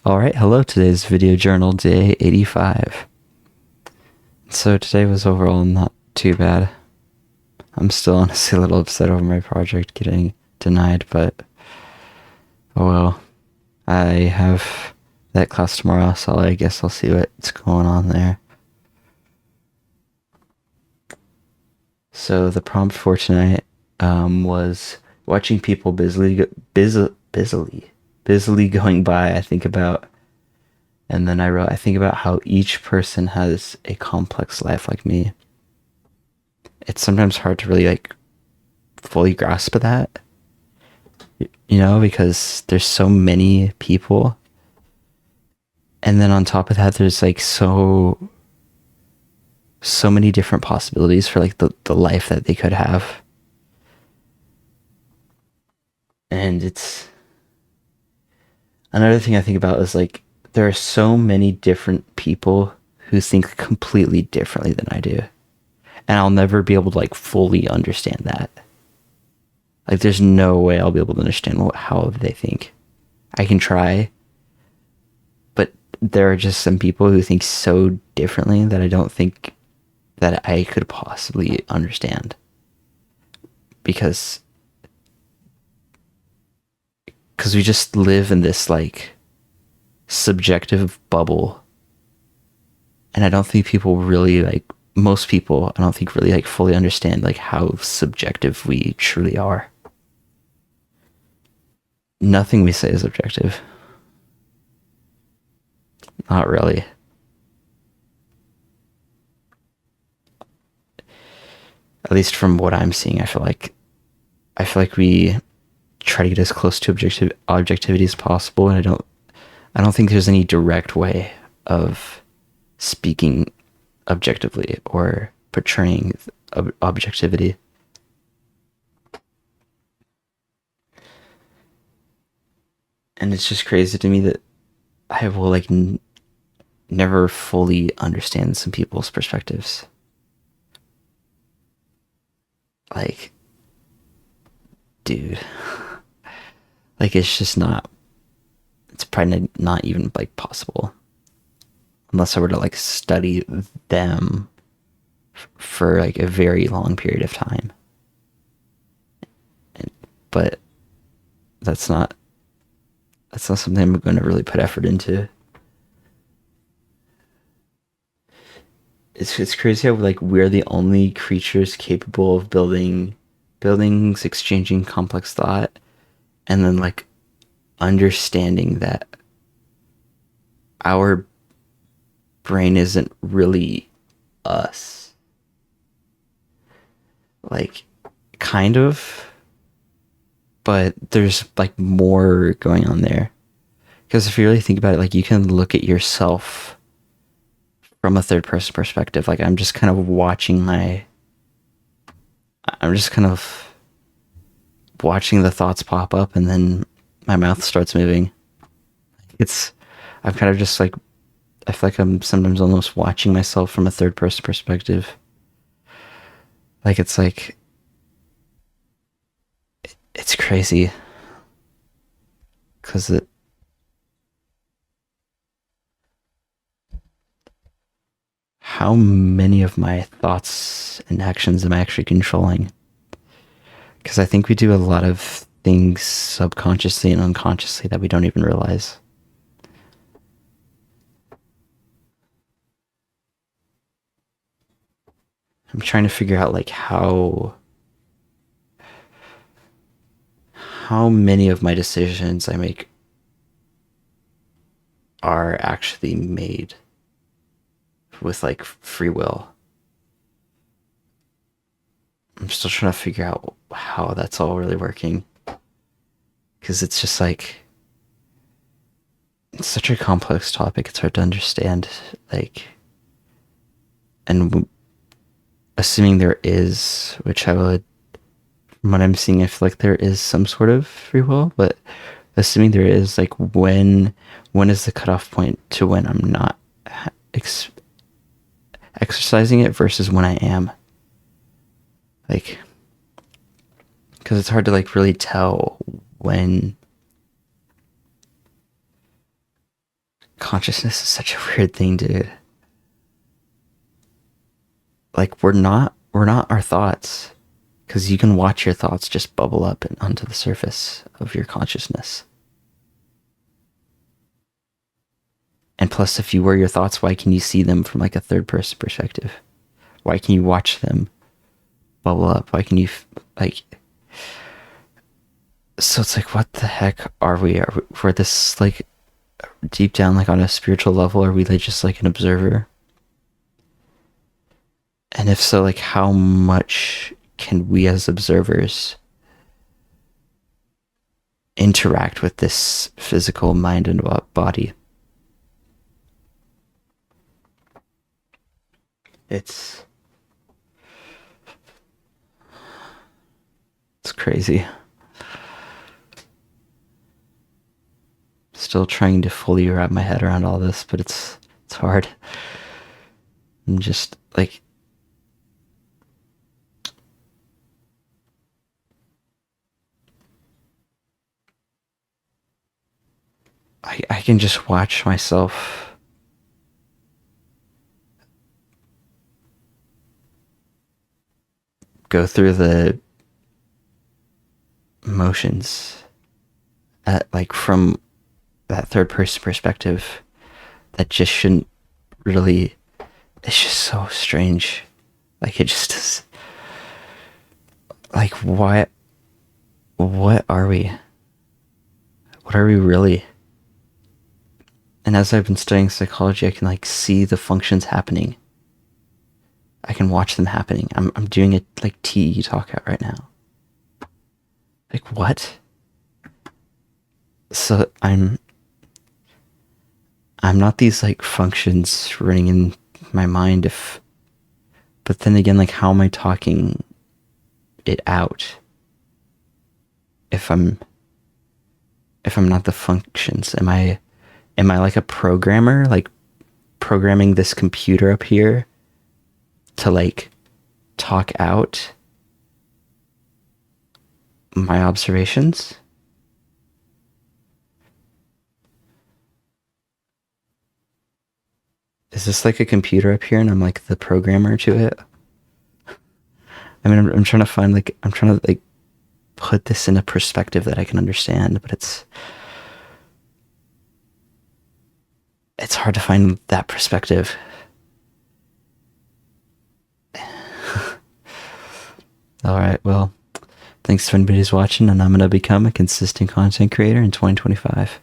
Alright, hello, today's video journal day 85. So today was overall not too bad. I'm still honestly a little upset over my project getting denied, but oh well. I have that class tomorrow, so I guess I'll see what's going on there. So the prompt for tonight was watching people busily going by. And then I wrote, I think about how each person has a complex life like me. It's sometimes hard to really fully grasp that, because there's so many people. And then on top of that, there's so many different possibilities for the life that they could have. And it's another thing I think about is there are so many different people who think completely differently than I do. And I'll never be able to fully understand that. There's no way I'll be able to understand how they think. I can try, but there are just some people who think so differently that I don't think that I could possibly understand. Because we just live in this subjective bubble. And I don't think people really most people, I don't think really fully understand how subjective we truly are. Nothing we say is objective. Not really. At least from what I'm seeing, I feel like we try to get as close to objectivity as possible, and I don't think there's any direct way of speaking objectively or portraying objectivity. And it's just crazy to me that I will never fully understand some people's perspectives. Dude, it's just not. It's probably not even possible unless I were to study them for a very long period of time. But that's not something I'm going to really put effort into. It's crazy how we're the only creatures capable of building buildings, exchanging complex thought, and then understanding that our brain isn't really us. Kind of, but there's more going on there. Because if you really think about it, you can look at yourself from a third person perspective. I'm just kind of watching the thoughts pop up, and then my mouth starts moving. I'm kind of just I feel like I'm sometimes almost watching myself from a third person perspective. It's crazy. Because how many of my thoughts and actions am I actually controlling? Because I think we do a lot of things subconsciously and unconsciously that we don't even realize. I'm trying to figure out how many of my decisions I make are actually made with free will. I'm still trying to figure out how that's all really working, because it's just it's such a complex topic. It's hard to understand, and assuming there is, which I would, from what I'm seeing, I feel like there is some sort of free will, but assuming there is, when is the cutoff point to when I'm not exercising it versus when I am? Because it's hard to really tell when consciousness is such a weird thing, dude. Like we're not our thoughts, because you can watch your thoughts just bubble up and onto the surface of your consciousness. And plus, if you were your thoughts, why can you see them from like a third person perspective? Why can you watch them bubble up? Why can you like? So it's like, what the heck are we? We're this like deep down, like on a spiritual level, are we like just like an observer? And if so, like how much can we as observers interact with this physical mind and body? It's crazy. Still trying to fully wrap my head around all this, but it's hard. I'm just like, I can just watch myself go through the motions at like from that third person perspective that just shouldn't really, it's just so strange. Like it just is like, what are we? What are we really? And as I've been studying psychology, I can like see the functions happening. I can watch them happening. I'm doing it like TE talk out right now. Like what? So I'm not these like functions running in my mind, but then again, like how am I talking it out if I'm not the functions? Am I like a programmer, like programming this computer up here to like talk out my observations? Is this like a computer up here and I'm like the programmer to it? I mean, I'm trying to find like, I'm trying to like put this in a perspective that I can understand, but it's hard to find that perspective. All right, well, thanks to anybody who's watching, and I'm going to become a consistent content creator in 2025.